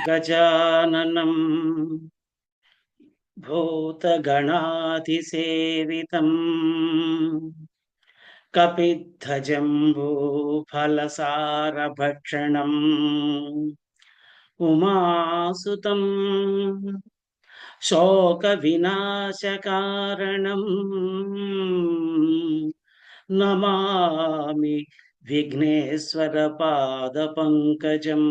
गजाननं भूतगणातिसेवितं कपित्थजम्बूफलसारभक्षणम् उमासुतं शोकविनाशकारणम् नमामि विघ्नेश्वरपादपङ्कजम्।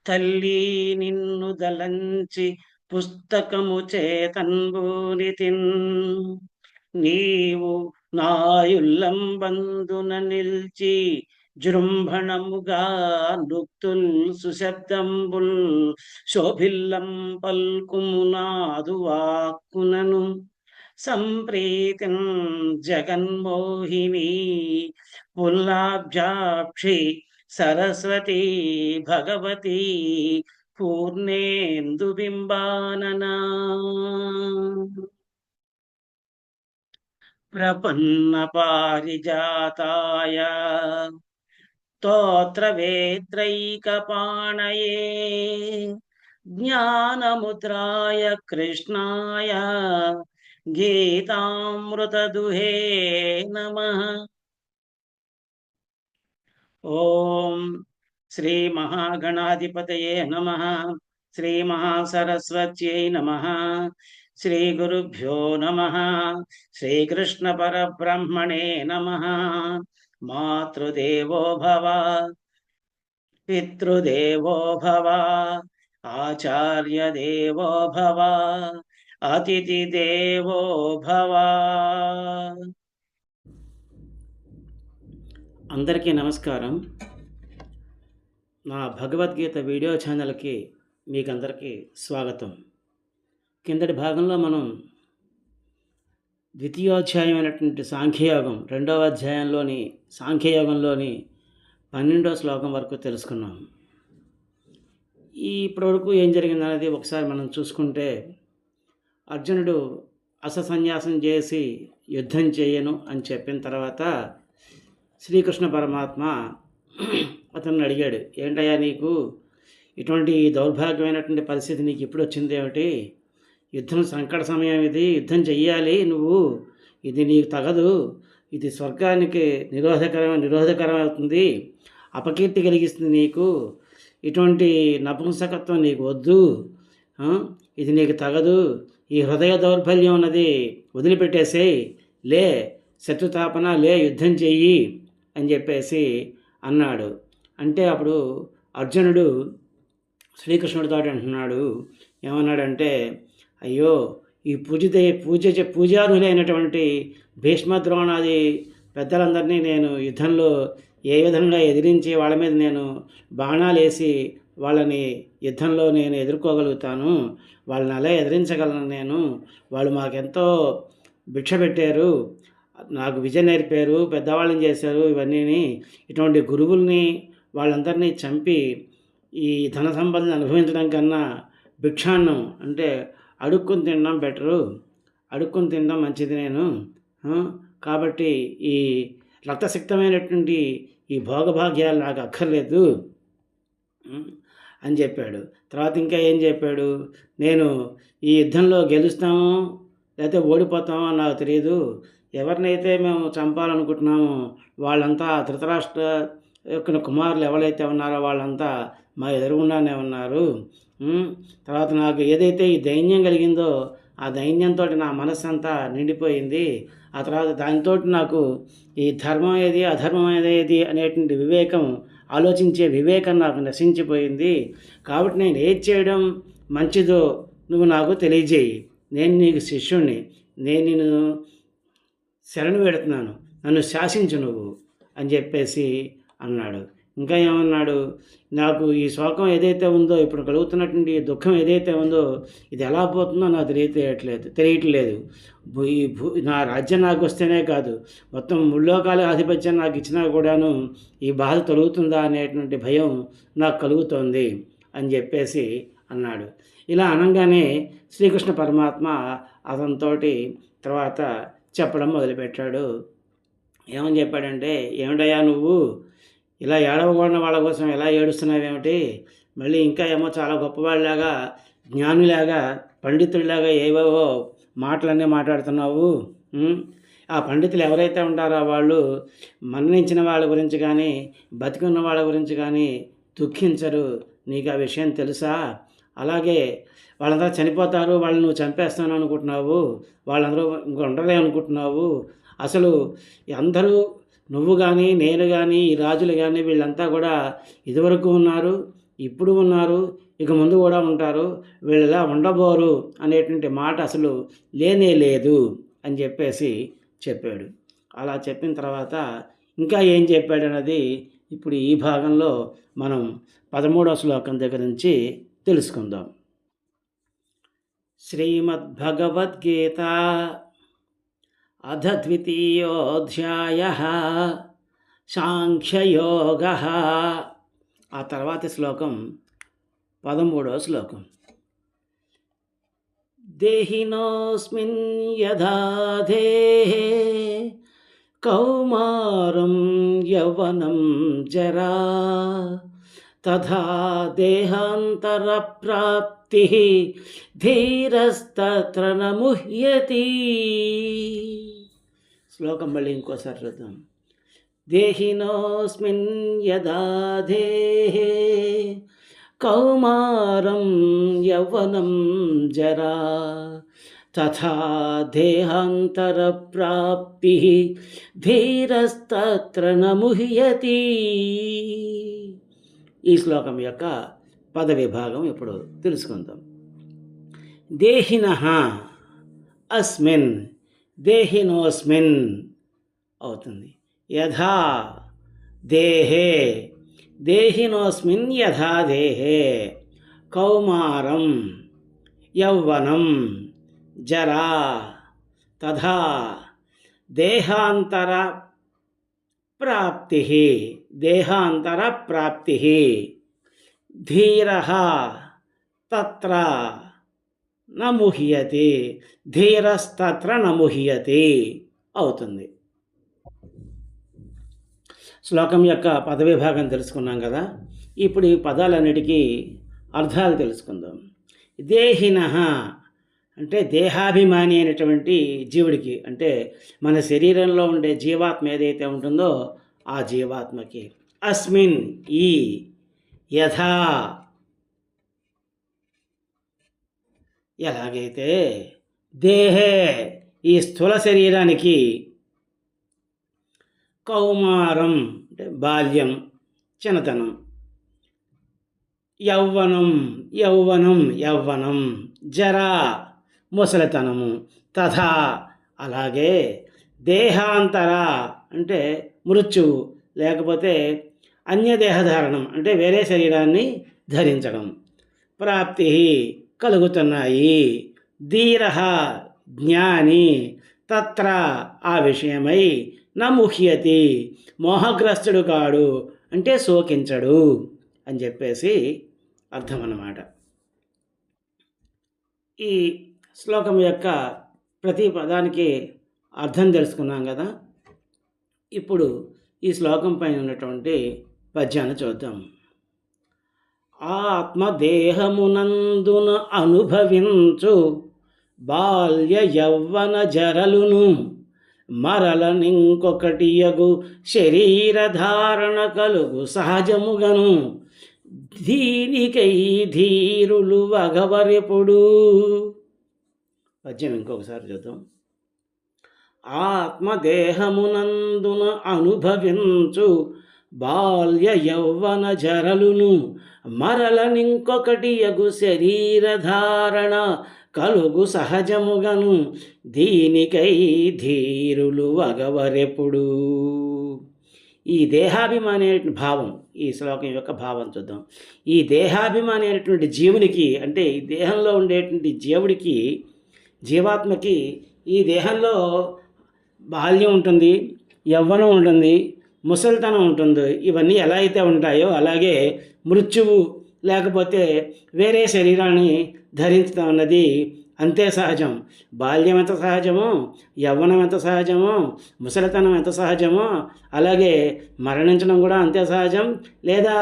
తల్లి నిన్ను దలంచి పుస్తకము చేతన్బూనితిన్ నీవు నాయుల్లంబందున నిల్చి జృంభణముగా నృక్తుల్ సుశబ్దంబుల్ శోభిల్లం పల్కుమునాదు వాక్కునను సంప్రీతిం జగన్మోహిని పుల్లాబ్జాక్షి సరస్వతి భగవతి పూర్ణేందుబింబాననా ప్రపన్న పారిజాతాయ స్తోత్రవేత్రైకపాణయే జ్ఞానముద్రాయ కృష్ణాయ గీతామృతదుహే నమః. ఓం శ్రీ మహాగణాధిపతయే నమః. శ్రీ మహాసరస్వత్యై నమః. శ్రీ గురుభ్యో నమః. శ్రీకృష్ణ పరబ్రహ్మణే నమః. మాతృదేవో భవ, పితృదేవో భవ, ఆచార్య దేవో భవ, అతిథి దేవో భవ. అందరికీ నమస్కారం. నా భగవద్గీత వీడియో ఛానల్కి మీకందరికీ స్వాగతం. కిందటి భాగంలో మనం ద్వితీయోధ్యాయమైనటువంటి సాంఖ్యయోగం, రెండవ అధ్యాయంలోని సాంఖ్యయోగంలోని 12వ శ్లోకం వరకు తెలుసుకున్నాం. ఇప్పటివరకు ఏం జరిగిందనేది ఒకసారి మనం చూసుకుంటే, అర్జునుడు అససన్యాసం చేసి యుద్ధం చేయను అని చెప్పిన తర్వాత శ్రీకృష్ణ పరమాత్మ అతన్ని అడిగాడు, ఏంటయ్యా నీకు ఇటువంటి దౌర్భాగ్యమైనటువంటి పరిస్థితి నీకు ఇప్పుడు వచ్చింది ఏమిటి? యుద్ధం సంకట సమయం, ఇది యుద్ధం చెయ్యాలి నువ్వు, ఇది నీకు తగదు, ఇది స్వర్గానికి నిరోధకరం అవుతుంది, అపకీర్తి కలిగిస్తుంది నీకు, ఇటువంటి నపుంసకత్వం నీకు వద్దు, ఇది నీకు తగదు, ఈ హృదయ దౌర్బల్యం అన్నది వదిలిపెట్టేసేయ్, లే శత్రుతాపన, లే యుద్ధం చెయ్యి అని చెప్పేసి అన్నాడు. అంటే అప్పుడు అర్జునుడు శ్రీకృష్ణుడితో అంటున్నాడు, ఏమన్నాడంటే, అయ్యో ఈ పూజారులైనటువంటి భీష్మద్రోణాది పెద్దలందరినీ నేను యుద్ధంలో ఏ విధంగా ఎదిరించి వాళ్ళ మీద నేను బాణాలు వేసి వాళ్ళని యుద్ధంలో నేను ఎదుర్కోగలుగుతాను, వాళ్ళని అలా ఎదిరించగలను నేను, వాళ్ళు మాకెంతో భిక్ష పెట్టారు, నాకు విద్య నేర్పారు, పెద్దవాళ్ళని చేశారు, ఇవన్నీ ఇటువంటి గురువుల్ని వాళ్ళందరినీ చంపి ఈ ధన సంపదను అనుభవించడం కన్నా భిక్షాన్నం అంటే అడుక్కుని తినడం బెటరు, అడుక్కుని తినడం మంచిది నేను, కాబట్టి ఈ రక్తసిక్తమైనటువంటి ఈ భోగభాగ్యాలు నాకు అక్కర్లేదు అని చెప్పాడు. తర్వాత ఇంకా ఏం చెప్పాడు, నేను ఈ యుద్ధంలో గెలుస్తామో లేకపోతే ఓడిపోతామో నాకు తెలియదు, ఎవరినైతే మేము చంపాలనుకుంటున్నామో వాళ్ళంతా ధృతరాష్ట్ర యొక్క కుమారులు ఎవరైతే ఉన్నారో వాళ్ళంతా మా ఎదురుగుండానే ఉన్నారు. తర్వాత నాకు ఏదైతే ఈ దైన్యం కలిగిందో ఆ దైన్యంతో నా మనస్సు అంతా నిండిపోయింది. ఆ తర్వాత దానితో నాకు ఈ ధర్మం ఏది అధర్మం ఏది అనేటువంటి వివేకం, ఆలోచించే వివేకం నాకు నశించిపోయింది. కాబట్టి నేను ఏది చేయడం మంచిదో నువ్వు నాకు తెలియజేయి, నేను నీకు శిష్యుణ్ణి, నేను నిన్ను శరణు పెడుతున్నాను, నన్ను శాసించు నువ్వు అని చెప్పేసి అన్నాడు. ఇంకా ఏమన్నాడు, నాకు ఈ శోకం ఏదైతే ఉందో, ఇప్పుడు కలుగుతున్నటువంటి దుఃఖం ఏదైతే ఉందో ఇది ఎలా పోతుందో నాకు తెలియట్లేదు. నా రాజ్యం నాకు వస్తేనే కాదు, మొత్తం ముల్లోకాల ఆధిపత్యం నాకు ఇచ్చినా కూడాను ఈ బాధ తొలుగుతుందా అనేటువంటి భయం నాకు కలుగుతోంది అని చెప్పేసి అన్నాడు. ఇలా అనగానే శ్రీకృష్ణ పరమాత్మ అతనితోటి తర్వాత చెప్పడం మొదలుపెట్టాడు. ఏమని చెప్పాడంటే, ఏమిటయ్యా నువ్వు ఇలా ఏడవకూడని వాళ్ళ కోసం ఎలా ఏడుస్తున్నావేమిటి? మళ్ళీ ఇంకా ఏమో చాలా గొప్పవాళ్ళలాగా, జ్ఞానులాగా, పండితుల్లాగా ఏవేవో మాటలన్నీ మాట్లాడుతున్నావు. ఆ పండితులు ఎవరైతే ఉంటారో వాళ్ళు మరణించిన వాళ్ళ గురించి కానీ, బతికున్న వాళ్ళ గురించి కానీ దుఃఖించరు. నీకు ఆ విషయం తెలుసా? అలాగే వాళ్ళందరూ చనిపోతారు, వాళ్ళు నువ్వు చంపేస్తాను అనుకుంటున్నావు, వాళ్ళందరూ ఇంక ఉండలే అనుకుంటున్నావు. అసలు అందరూ, నువ్వు కానీ, నేను కానీ, ఈ రాజులు కానీ, వీళ్ళంతా కూడా ఇదివరకు ఉన్నారు, ఇప్పుడు ఉన్నారు, ఇక ముందు కూడా ఉంటారు, వీళ్ళు ఇలా ఉండబోరు అనేటువంటి మాట అసలు లేనే లేదు అని చెప్పేసి చెప్పాడు. అలా చెప్పిన తర్వాత ఇంకా ఏం చెప్పాడన్నది ఇప్పుడు ఈ భాగంలో మనం 13వ శ్లోకం దగ్గర నుంచి తెలుసుకుందాం. శ్రీమద్భగవద్గీత అథ ద్వితీయోధ్యాయః సాంఖ్యయోగః. ఆ తర్వాతి శ్లోకం 13వ శ్లోకం. దేహినోస్మిన్ యథా దేహే కౌమారం యౌవనం జరా తథా దేహాంతర ప్రాప్తి ధీరస్తత్ర న ముహ్యతి. శ్లోకం మళ్ళీ ఇంకోసారి చూద్దాం. దేహినోస్మిన్ యథా దేహే కౌమారం యౌవనం జరా తథా దేహాంతర ప్రాప్తి ధీరస్తత్ర న ముహ్యతి. ఈ శ్లోకం యొక్క పద విభాగం ఇప్పుడు తెలుసుకుందాం. దేహినః అస్మిన్, దేహినోస్మిన్ అవుతుంది. యథా దేహే, దేహినోస్మిన్ యథా దేహే కౌమారం యౌవనం జరా తథా దేహాంతర ప్రాప్తి, దేహాంతర ప్రాప్తి ధీరః తత్ర న ముహ్యతి, ధీరస్తత్ర న ముహ్యతి అవుతుంది. శ్లోకం యొక్క పదవిభాగం తెలుసుకున్నాం కదా. ఇప్పుడు ఈ పదాలన్నిటికీ అర్థాలు తెలుసుకుందాం. దేహినః అంటే దేహాభిమాని అయినటువంటి జీవుడికి, అంటే మన శరీరంలో ఉండే జీవాత్మ ఏదైతే ఉంటుందో ఆ జీవాత్మకి. అస్మిన్ ఈ, యథా ఎలాగైతే, దేహే ఈ స్థూల శరీరానికి, కౌమారం అంటే బాల్యం, చిన్నతనం, యౌవనం, యౌవనం, యౌవనం, జరా ముసలితనము, తథా అలాగే, దేహాంతర అంటే మృత్యువు లేకపోతే అన్యదేహధారణం అంటే వేరే శరీరాన్ని ధరించడం, ప్రాప్తి కలుగుతున్నాయి, ధీరః జ్ఞాని, తత్ర ఆ విషయమై, న ముహ్యతి మోహగ్రస్తుడు కాడు అంటే శోకించడు అని చెప్పేసి అర్థం అన్నమాట. ఈ శ్లోకం యొక్క ప్రతి పదానికి అర్థం తెలుసుకున్నాం కదా. ఇప్పుడు ఈ శ్లోకం పైన ఉన్నటువంటి పద్యాన్ని చూద్దాం. ఆత్మదేహమునందున అనుభవించు బాల్య యౌవన జరలును మరలనింకొకటి యగు శరీరధారణ కలుగు సహజముగను దీనికై ధీరులు వగవరెప్పుడు. పద్యం ఇంకొకసారి చూద్దాం. ఆత్మదేహమునందున అనుభవించు బాల్య యౌవన జరలును మరలనింకొకటి యగు శరీరధారణ కలుగు సహజముగను దీనికై ధీరులు వగవరెప్పుడు. ఈ దేహాభిమాని అనేటువంటి భావం, ఈ శ్లోకం యొక్క భావం చూద్దాం. ఈ దేహాభిమాని అనేటువంటి జీవునికి, అంటే ఈ దేహంలో ఉండేటువంటి జీవుడికి, జీవాత్మకి ఈ దేహంలో బాల్యం ఉంటుంది, యవ్వనం ఉంటుంది, ముసలితనం ఉంటుంది. ఇవన్నీ ఎలా అయితే ఉంటాయో అలాగే మృత్యువు లేకపోతే వేరే శరీరాన్ని ధరించడం అన్నది అంతే సహజం. బాల్యం ఎంత సహజమో, యవ్వనం ఎంత సహజమో, ముసలితనం ఎంత సహజమో, అలాగే మరణించడం కూడా అంతే సహజం. లేదా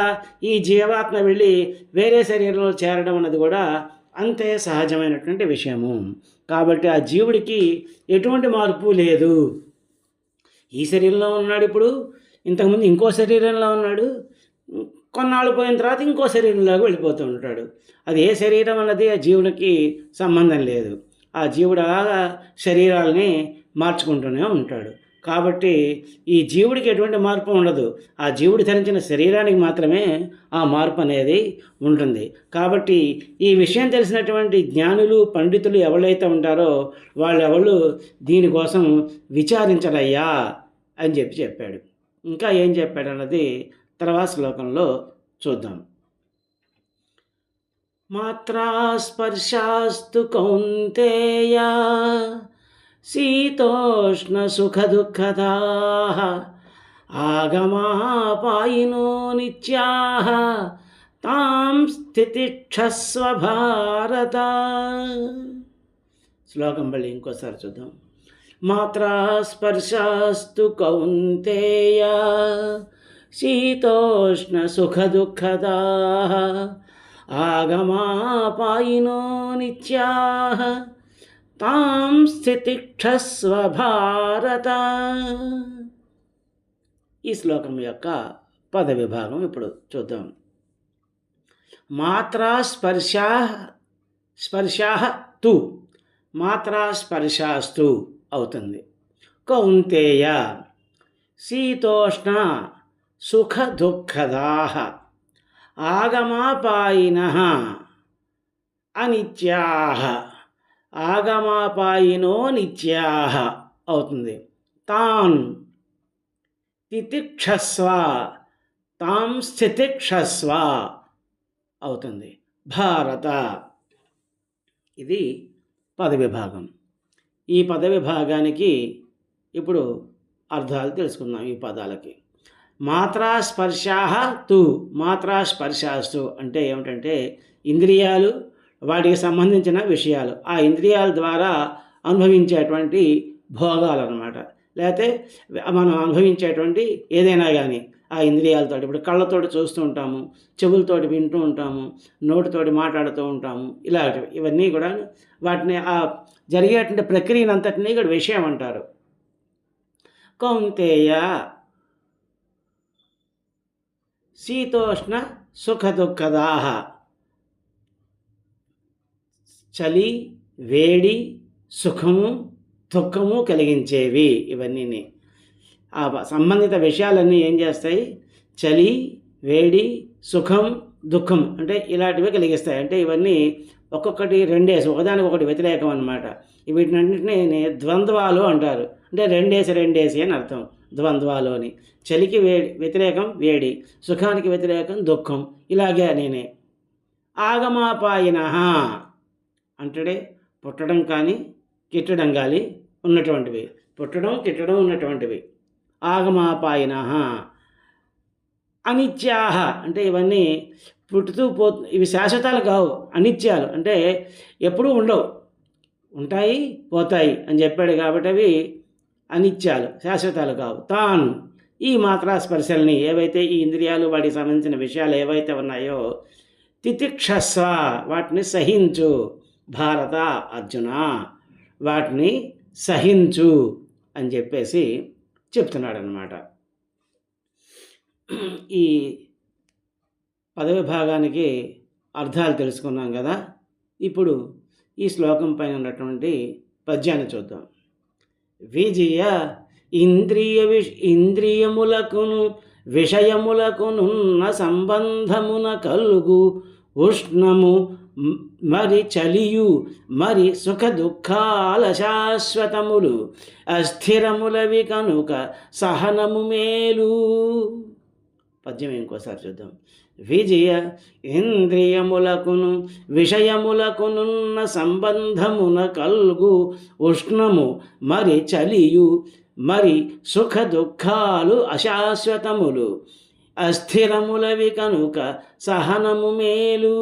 ఈ జీవాత్మ వెళ్ళి వేరే శరీరంలో చేరడం అన్నది కూడా అంతే సహజమైనటువంటి విషయము. కాబట్టి ఆ జీవుడికి ఎటువంటి మార్పు లేదు. ఈ శరీరంలో ఉన్నాడు, ఇప్పుడు ఇంతకుముందు ఇంకో శరీరంలో ఉన్నాడు, కొన్నాళ్ళు పోయిన తర్వాత ఇంకో శరీరంలోకి వెళ్ళిపోతూ ఉంటాడు. అది ఏ శరీరం అన్నది ఆ జీవుడికి సంబంధం లేదు. ఆ జీవుడు శరీరాలని మార్చుకుంటూనే ఉంటాడు. కాబట్టి ఈ జీవుడికి ఎటువంటి మార్పు ఉండదు. ఆ జీవుడు ధరించిన శరీరానికి మాత్రమే ఆ మార్పు అనేది ఉంటుంది. కాబట్టి ఈ విషయం తెలిసినటువంటి జ్ఞానులు, పండితులు ఎవరైతే ఉంటారో వాళ్ళెవళ్ళు దీనికోసం విచారించరయ్యా అని చెప్పాడు. ఇంకా ఏం చెప్పాడు అన్నది తర్వాత శ్లోకంలో చూద్దాం. మాత్రా స్పర్శాస్తు కౌంతేయ శీతోష్ణ సుఖ దుఃఖదాః ఆగమాపాయినో నిత్యాః తాం స్థితిక్షస్వ భారత. శ్లోకం మళ్ళీ ఇంకోసారి చూద్దాం. మాత్రా స్పర్శాస్తు కౌంతేయ శీతోష్ణ సుఖ దుఃఖదాః ఆగమాపాయినో నిత్యాః తాం స్థితిక్షస్వ భారత. ఈ శ్లోకం యొక్క పద విభాగం ఇప్పుడు చూద్దాం. మాత్రా స్పర్శాః తు, మాత్రా స్పర్శాస్తు అవుతుంది. కౌంతేయ శీతోష్ణ సుఖ దుఃఖదాః ఆగమాపాయినః అనిత్యాః, ఆగమాపాయినో నిత్యాః అవుతుంది. తాన్ తితిక్షస్వ, తాం స్థితిక్షస్వ అవుతుంది. భారత. ఇది పద విభాగం. ఈ పద విభాగానికి ఇప్పుడు అర్థాలు తెలుసుకుందాం. ఈ పదాలకి మాత్రా స్పర్శాః తు, మాత్రా స్పర్శాస్తు అంటే ఏమిటంటే ఇంద్రియాలు, వాటికి సంబంధించిన విషయాలు, ఆ ఇంద్రియాల ద్వారా అనుభవించేటువంటి భోగాలు అన్నమాట. లేకపోతే మనం అనుభవించేటువంటి ఏదైనా కానీ ఆ ఇంద్రియాలతో, ఇప్పుడు కళ్ళతోటి చూస్తూ ఉంటాము, చెవులతోటి వింటూ ఉంటాము, నోటితోటి మాట్లాడుతూ ఉంటాము, ఇలాంటివి ఇవన్నీ కూడా వాటిని ఆ జరిగేటువంటి ప్రక్రియను అంతటినీ ఇక్కడ విషయం అంటారు. కౌంతేయ శీతోష్ణ సుఖ దుఃఖదాః, చలి, వేడి, సుఖము, దుఃఖము కలిగించేవి. ఇవన్నీ ఆ సంబంధిత విషయాలన్నీ ఏం చేస్తాయి? చలి, వేడి, సుఖం, దుఃఖం అంటే ఇలాంటివి కలిగిస్తాయి. అంటే ఇవన్నీ ఒక్కొక్కటి రెండేసి, ఒకదానికి ఒకటి వ్యతిరేకం అన్నమాట. వీటినన్నింటినీ ద్వంద్వాలు అంటారు. అంటే రెండేసి అని అర్థం ద్వంద్వాలు అని. చలికి వ్యతిరేకం వేడి, సుఖానికి వ్యతిరేకం దుఃఖం, ఇలాగే నేనే. ఆగమాపాయినః అంటే పుట్టడం కానీ కిట్టడం కానీ ఉన్నటువంటివి, పుట్టడం కిట్టడం ఉన్నటువంటివి. ఆగమాపాయినః అనిత్యాః అంటే ఇవన్నీ పుట్టుతూ ఇవి శాశ్వతాలు కావు, అనిత్యాలు అంటే ఎప్పుడూ ఉండవు, ఉంటాయి పోతాయి అని చెప్పాడు. కాబట్టి అవి అనిత్యాలు, శాశ్వతాలు కావు. తాను ఈ మాత్రా స్పర్శల్ని, ఏవైతే ఈ ఇంద్రియాలు వాటికి సంబంధించిన విషయాలు ఏవైతే ఉన్నాయో, తితిక్షస్వ వాటిని సహించు. భారత అర్జున వాటిని సహించు అని చెప్పేసి చెప్తున్నాడు అన్నమాట. ఈ పదవిభాగానికి అర్థాలు తెలుసుకున్నాం కదా. ఇప్పుడు ఈ శ్లోకం పైన ఉన్నటువంటి పద్యాన్ని చూద్దాం. విజయ ఇంద్రియములకును విషయములకునున్న సంబంధమున కలుగు ఉష్ణము మరి చలియు మరి సుఖ దుఃఖాల శాశ్వతములు అస్థిరములవి కనుక సహనము మేలు. పద్యం ఇంకోసారి చూద్దాం. విజయ ఇంద్రియములకును విషయములకునున్న సంబంధమున కల్గు ఉష్ణము మరి చలియు మరి సుఖ దుఃఖాలు అశాశ్వతములు అస్థిరములవి కనుక సహనము మేలు.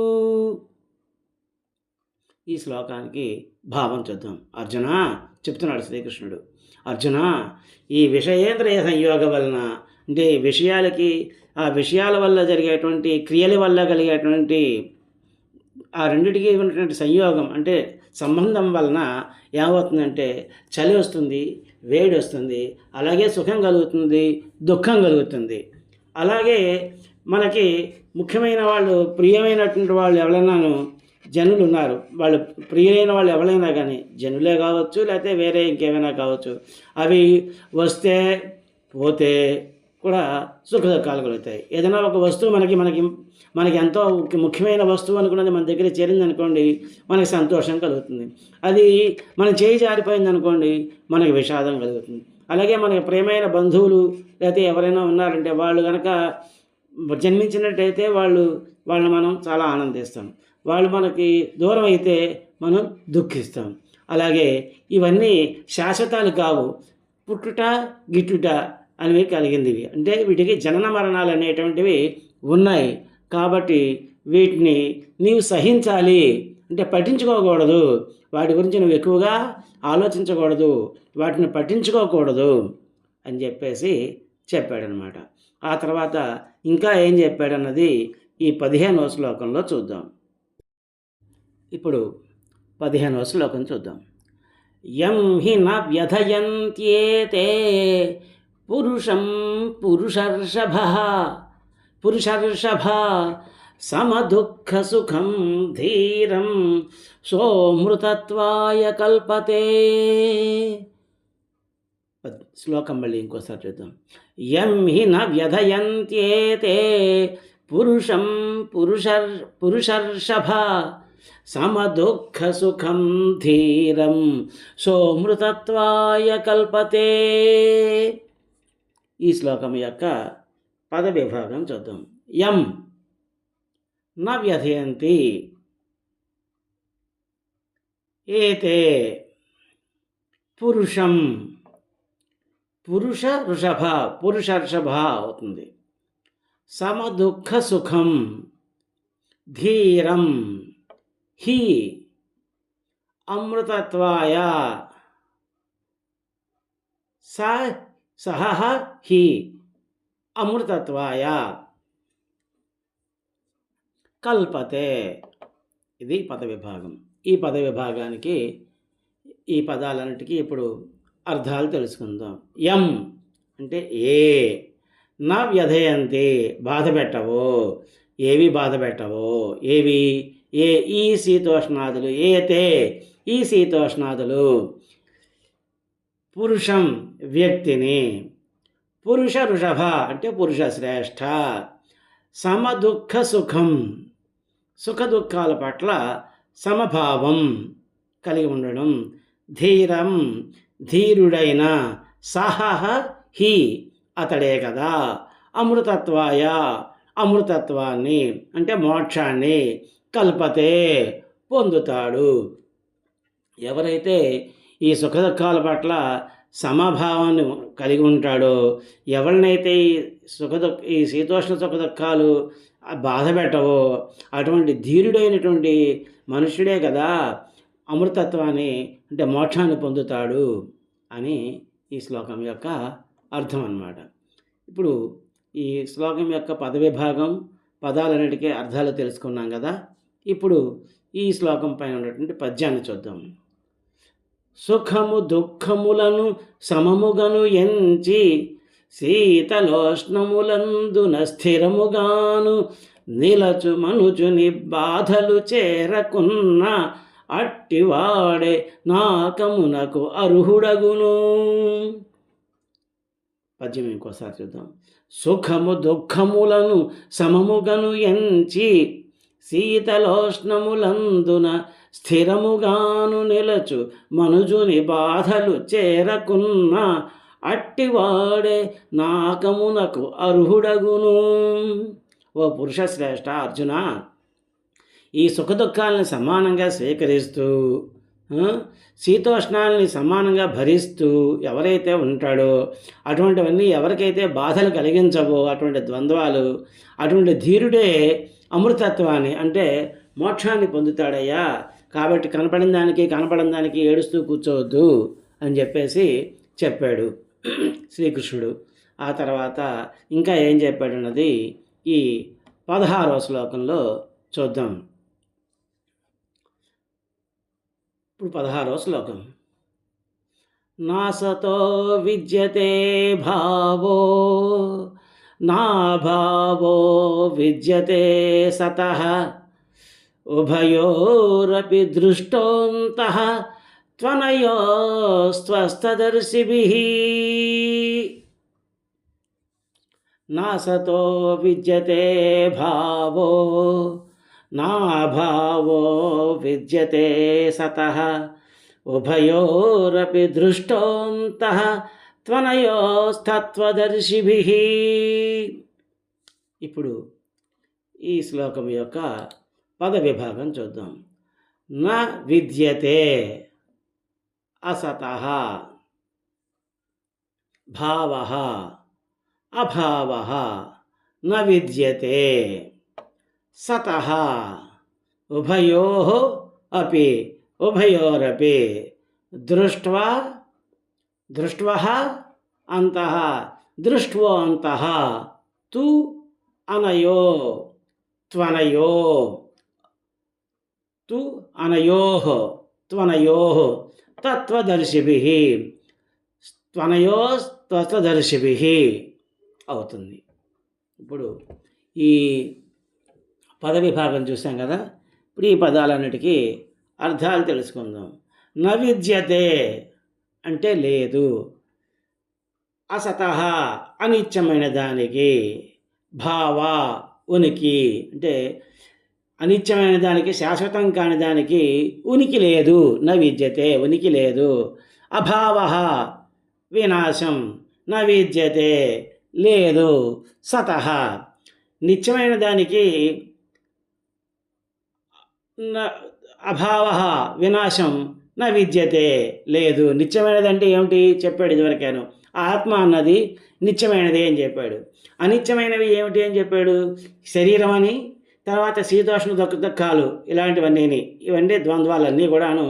ఈ శ్లోకానికి భావం చూద్దాం. అర్జున చెప్తున్నాడు శ్రీకృష్ణుడు, అర్జున ఈ విషయేంద్రియ సంయోగం వలన, అంటే విషయాలకి ఆ విషయాల వల్ల జరిగేటువంటి క్రియల వల్ల కలిగేటువంటి ఆ రెండిటికి ఉన్నటువంటి సంయోగం అంటే సంబంధం వలన ఏమవుతుందంటే చలి వస్తుంది, వేడి వస్తుంది, అలాగే సుఖం కలుగుతుంది, దుఃఖం కలుగుతుంది. అలాగే మనకి ముఖ్యమైన వాళ్ళు, ప్రియమైనటువంటి వాళ్ళు ఎవరైనాను జనులు ఉన్నారు, వాళ్ళు ప్రియులైన వాళ్ళు ఎవరైనా కానీ జనులే కావచ్చు, లేకపోతే వేరే ఇంకేమైనా కావచ్చు, అవి వస్తే పోతే కూడా సుఖ దుఃఖాలు కలుగుతాయి. ఏదైనా ఒక వస్తువు మనకి ఎంతో ముఖ్యమైన వస్తువు అనుకున్నది మన దగ్గర చేరింది అనుకోండి, మనకి సంతోషం కలుగుతుంది. అది మన చేయి జారిపోయింది అనుకోండి, మనకి విషాదం కలుగుతుంది. అలాగే మనకి ప్రియమైన బంధువులు లేకపోతే ఎవరైనా ఉన్నారంటే వాళ్ళు కనుక జన్మించినట్టయితే వాళ్ళని మనం చాలా ఆనందిస్తాం. వాళ్ళు మనకి దూరం అయితే మనం దుఃఖిస్తాం. అలాగే ఇవన్నీ శాశ్వతాలు కావు, పుట్టుట గిట్టుట అనేవి కలిగిందివి. అంటే వీటికి జనన మరణాలు అనేటువంటివి ఉన్నాయి. కాబట్టి వీటిని నీవు సహించాలి, అంటే పట్టించుకోకూడదు, వాటి గురించి నువ్వు ఎక్కువగా ఆలోచించకూడదు, వాటిని పట్టించుకోకూడదు అని చెప్పేసి చెప్పాడనమాట. ఆ తర్వాత ఇంకా ఏం చెప్పాడన్నది ఈ 15వ శ్లోకంలో చూద్దాం. ఇప్పుడు 15వ శ్లోకం చూద్దాం. యం హి న వ్యధయంత్యేతే పురుషం పురుషర్షభ సమదుఃఖ సుఖం ధీరం సోమృతత్వాయ కల్పతే. శ్లోకం మళ్ళీ ఇంకోసారి చూద్దాం. యం హి న వ్యధయంత్యేతే పురుషం పురుషర్షభ సమదుఃఖ సుఖం ధీరం సోమృతత్వాయ కల్పతే. ఈ శ్లోకం యొక్క పద విభాగం చూద్దాం. యం న వ్యథయంతి ఏతే పురుషం పురుషర్షభ అవుతుంది. సమదుఃఖ సుఖం ధీరం హి అమృతత్వాయ సహ హి అమృతత్వాయ కల్పతే. ఇది పద విభాగం. ఈ పద విభాగానికి ఈ పదాలన్నిటికీ ఇప్పుడు అర్థాలు తెలుసుకుందాం. యం అంటే ఏ, నా వ్యధయంతి బాధ పెట్టవో, ఏవి బాధ పెట్టవో, ఏవి ఈ శీతోష్ణాదులు, ఏతే ఈ శీతోష్ణాదులు, పురుషం వ్యక్తిని, పురుష ఋషభ అంటే పురుష శ్రేష్ఠ, సమదుఃఖ సుఖం సుఖ దుఃఖాల పట్ల సమభావం కలిగి ఉండడం, ధీరం ధీరుడైన, సహ హి అతడే కదా, అమృతత్వాయ అమృతత్వాన్ని అంటే మోక్షాన్ని, కల్పతే పొందుతాడు. ఎవరైతే ఈ సుఖ దుఃఖాల పట్ల సమభావాన్ని కలిగి ఉంటాడో, ఎవరినైతే ఈ శీతోష్ణ సుఖ దుఃఖాలు బాధ పెట్టవో అటువంటి ధీరుడైనటువంటి మనుష్యుడే కదా అమృతత్వాన్ని అంటే మోక్షాన్ని పొందుతాడు అని ఈ శ్లోకం యొక్క అర్థం అన్నమాట. ఇప్పుడు ఈ శ్లోకం యొక్క పద విభాగం, పదాలన్నిటికీ అర్థాలు తెలుసుకున్నాం కదా. ఇప్పుడు ఈ శ్లోకం పైన ఉన్నటువంటి పద్యాన్ని చూద్దాం. సుఖము దుఃఖములను సమముగను ఎంచి శీతలోష్ణములందున స్థిరముగాను నిలచు మనుజుని బాధలు చేరకున్న అట్టివాడే నాకమునకు అర్హుడగును. పద్యం ఇంకోసారి చూద్దాం. సుఖము దుఃఖములను సమముగను ఎంచి శీతలోష్ణములందున స్థిరముగాను నిలచు మనుజుని బాధలు చేరకున్న అట్టివాడే నాకమునకు అర్హుడగును. ఓ పురుష శ్రేష్ఠ అర్జున, ఈ సుఖదుఖాలని సమానంగా స్వీకరిస్తూ శీతోష్ణాలని సమానంగా భరిస్తూ ఎవరైతే ఉంటాడో, అటువంటివన్నీ ఎవరికైతే బాధలు కలిగించవో, అటువంటి ద్వంద్వాలు, అటువంటి ధీరుడే అమృతత్వాన్ని అంటే మోక్షాన్ని పొందుతాడయ్యా. కాబట్టి కనపడిన దానికి ఏడుస్తూ కూర్చోవద్దు అని చెప్పేసి చెప్పాడు శ్రీకృష్ణుడు. ఆ తర్వాత ఇంకా ఏం చెప్పాడన్నది ఈ 16వ శ్లోకంలో చూద్దాం. ఇప్పుడు 16వ శ్లోకం. నాసతో విద్యతే భావో నా భావో విద్యతే సతః ఉభయోరపి దృష్టోంతః త్వనయోస్త్వస్తదర్శిభిః. నాసతో విద్యతే భావో నా భావో విద్యతే సతః ఉభయోరపి దృష్టోంతః త్వనయోస్తత్వదర్శిభిః. ఇప్పుడు ఈ శ్లోకం యొక్క పద విభాగం చూద్దాం. న విద్యతే అసతః భావః అభావః న విద్యతే సతః ఉభయోః అపి ఉభయోరపి దృష్ట్వః అంతః దృష్ట్వోంతః తు అనయో త్వనయోః తత్వదర్శిభిః త్వనయోస్తత్వదర్శిభిః అవుతుంది. ఇప్పుడు ఈ పద విభాగం చూసాం కదా. ఇప్పుడు ఈ పదాలన్నిటికీ అర్థాలు తెలుసుకుందాం. న విద్యతే అంటే లేదు, అసతః అనిత్యమైన దానికి, భావ ఉనికి అంటే అనిత్యమైన దానికి, శాశ్వతం కాని దానికి ఉనికి లేదు. న విద్యతే ఉనికి లేదు. అభావః వినాశం, న విద్యతే లేదు. సతః నిత్యమైన దానికి అభావః వినాశం న విద్యతే లేదు. నిత్యమైనదంటే ఏమిటి చెప్పాడు ఇదివరకేను. ఆత్మ అన్నది నిత్యమైనది అని చెప్పాడు. అనిత్యమైనవి ఏమిటి అని చెప్పాడు. శరీరం అని, తర్వాత శీతోష్ణ దుఃఖాలు ఇలాంటివన్నీ, ఇవన్నీ ద్వంద్వాలన్నీ కూడాను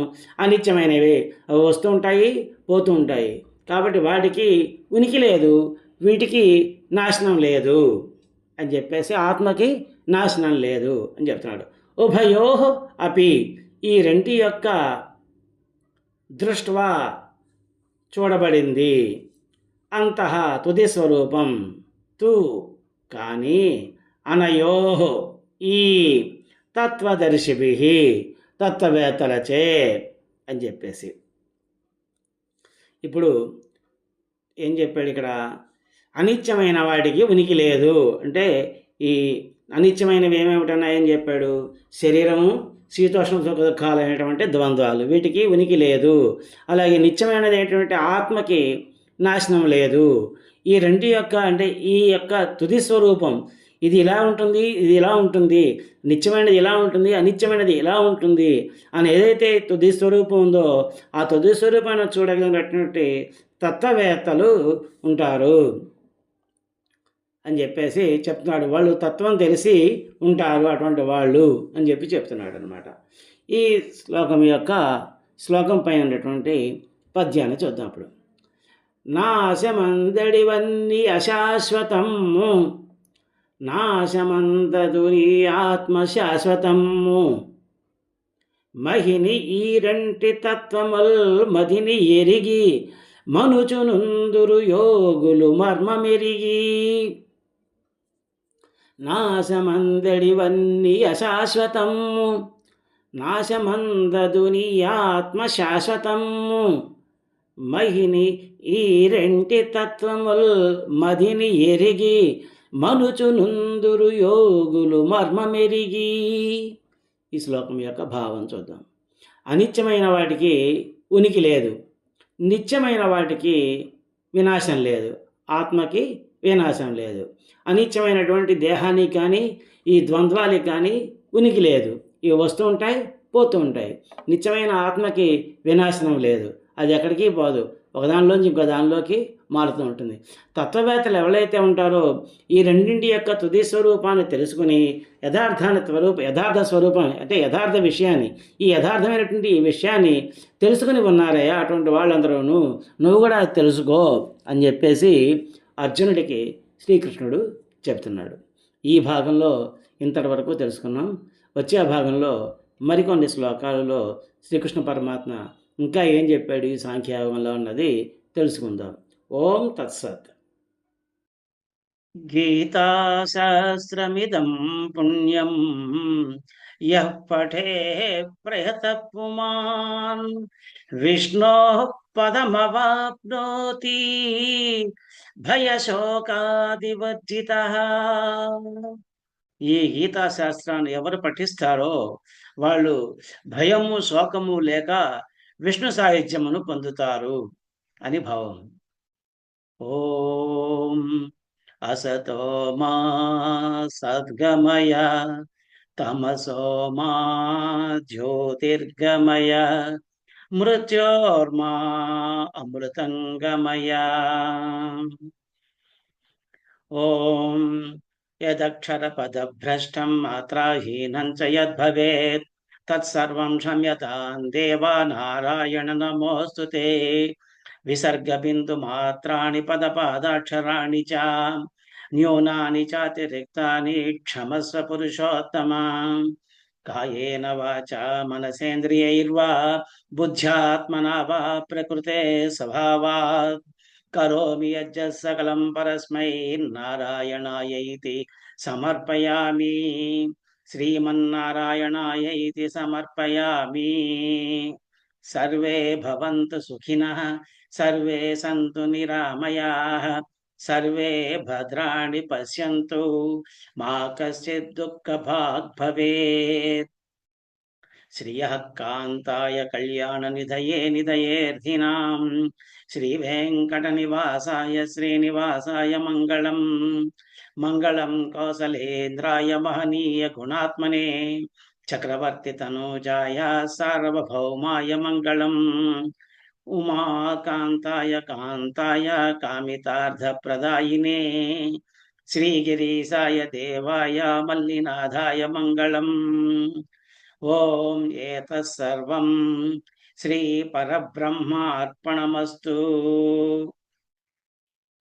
అనిత్యమైనవి. అవి వస్తూ ఉంటాయి, పోతూ ఉంటాయి. కాబట్టి వాటికి ఉనికి లేదు, వీటికి నాశనం లేదు అని చెప్పేసి ఆత్మకి నాశనం లేదు అని చెప్తున్నాడు. ఉభయోః అపి ఈ రెంటి యొక్క దృష్ట్వా చూడబడింది, అంతః తుది స్వరూపం తు కానీ అనయోః ఈ తత్వదర్శిభిః తత్వవేత్తలచే అని చెప్పేసి. ఇప్పుడు ఏం చెప్పాడు ఇక్కడ. అనిత్యమైన వాటికి ఉనికి లేదు అంటే ఈ అనిత్యమైనవి ఏమేమిటన్నాయని చెప్పాడు. శరీరము, శీతోష్ణ దుఃఖాలు అనేటువంటి ద్వంద్వాలు, వీటికి ఉనికి లేదు. అలాగే నిత్యమైనది ఏంటంటే ఆత్మకి నాశనం లేదు. ఈ రెండు యొక్క అంటే ఈ యొక్క తుది స్వరూపం ఇది ఇలా ఉంటుంది, ఇది ఇలా ఉంటుంది, నిత్యమైనది ఇలా ఉంటుంది, అనిత్యమైనది ఇలా ఉంటుంది అని ఏదైతే తుది స్వరూపం ఉందో ఆ తుది స్వరూపాన్ని చూడగలిగినటువంటి తత్వవేత్తలు ఉంటారు అని చెప్పేసి చెప్తున్నాడు. వాళ్ళు తత్వం తెలిసి ఉంటారు అటువంటి వాళ్ళు అని చెప్పి చెప్తున్నాడు అనమాట. ఈ శ్లోకం పైన ఉన్నటువంటి పద్యాన్ని చూద్దాం. అప్పుడు నాశమందడివన్నీ అశాశ్వతము నాశమందదుని ఆత్మ శాశ్వతము మహిని ఈ రెంటి తత్వముల్ మదిని ఎరిగి మనుచునుందురు యోగులు మర్మమెరిగి. నాశమందడివన్నీ అశాశ్వతము నాశమందదుని ఆత్మ శాశ్వతము మహిని ఈ రెంటి తత్వముల్ మదిని ఎరిగి మనుచునుందురు యోగులు మర్మమెరిగి. ఈ శ్లోకం యొక్క భావం చూద్దాం. అనిత్యమైన వాటికి ఉనికి లేదు, నిత్యమైన వాటికి వినాశం లేదు, ఆత్మకి వినాశం లేదు. అనిత్యమైనటువంటి దేహానికి కానీ ఈ ద్వంద్వాలకి కానీ ఉనికి లేదు. ఇవి వస్తూ ఉంటాయి, పోతూ ఉంటాయి. నిత్యమైన ఆత్మకి వినాశనం లేదు, అది ఎక్కడికి పోదు, ఒకదానిలోంచి ఇంకో దానిలోకి మారుతూ ఉంటుంది. తత్వవేత్తలు ఎవరైతే ఉంటారో ఈ రెండింటి యొక్క తుది స్వరూపాన్ని తెలుసుకుని యథార్థ స్వరూపం అంటే యథార్థ విషయాన్ని, ఈ యథార్థమైనటువంటి ఈ విషయాన్ని తెలుసుకుని ఉన్నారయ్యా అటువంటి వాళ్ళందరూను నువ్వు కూడా అది తెలుసుకో అని చెప్పేసి అర్జునుడికి శ్రీకృష్ణుడు చెప్తున్నాడు. ఈ భాగంలో ఇంతటి వరకు తెలుసుకున్నాం. వచ్చే భాగంలో మరికొన్ని శ్లోకాలలో శ్రీకృష్ణ పరమాత్మ ఇంకా ఏం చెప్పాడు ఈ సాంఖ్యయోగంలో అన్నది తెలుసుకుందాం. ఓం తత్సత్. గీతాశాస్త్రమిదం పుణ్యం యః పఠే ప్రయతః పుమాన్ విష్ణోః పదమవాప్నోతి భయశోకాదివర్జితః. ఈ గీతాశాస్త్రాన్ని ఎవరు పఠిస్తారో వాళ్ళు భయము శోకము లేక విష్ణు సాహిత్యమును పొందుతారు అని భావం. ఓం అసతో మా సద్గమయ తమసో మా జ్యోతిర్గమయ మృత్యోర్మా అమృతంగమయ. ఓం యదక్షరపదభ్రష్టం మాత్రాహీనం చ యద్భవేత్ తత్సర్వం క్షమ్యతాం దేవా నారాయణ నమోస్తుతే. విసర్గబిందుమాత్రాణి పదపాదాక్షరాణి చ న్యూనాని చాతిరిక్తాని క్షమస్వ పురుషోత్తమా. కాయేన వాచా మనసేంద్రియైర్వా బుద్ధ్యాత్మనా వా ప్రకృతే స్వభావాత్ కరోమి యజ్జత్ సకలం పరస్మై నారాయణాయైతి సమర్పయామి. శ్రీమన్నారాయణాయైతి సమర్పయామి. సర్వే భవంతు సుఖినః, సర్వే సంతు నిరామయాః, సర్వే భద్రాణి పశ్యంతు, మా కశ్చిద్ దుఃఖభాగ్ భవేత్. శ్రియః కాంతాయ కళ్యాణ నిధయేర్ధినాం శ్రీవేంకటనివాసాయ శ్రీనివాసాయ మంగళం. మంగళం కౌసలేంద్రాయ మహనీయ గుణాత్మనే చక్రవర్తి తనూజాయ సార్వభౌమాయ మంగళం. ఉమాకాంతాయ కాంతాయ కామితార్థప్రదాయినే శ్రీగిరీశాయ దేవాయ మల్లినాథాయ మంగళం. ఓం ఏతత్సర్వం శ్రీ పరబ్రహ్మార్పణమస్తు.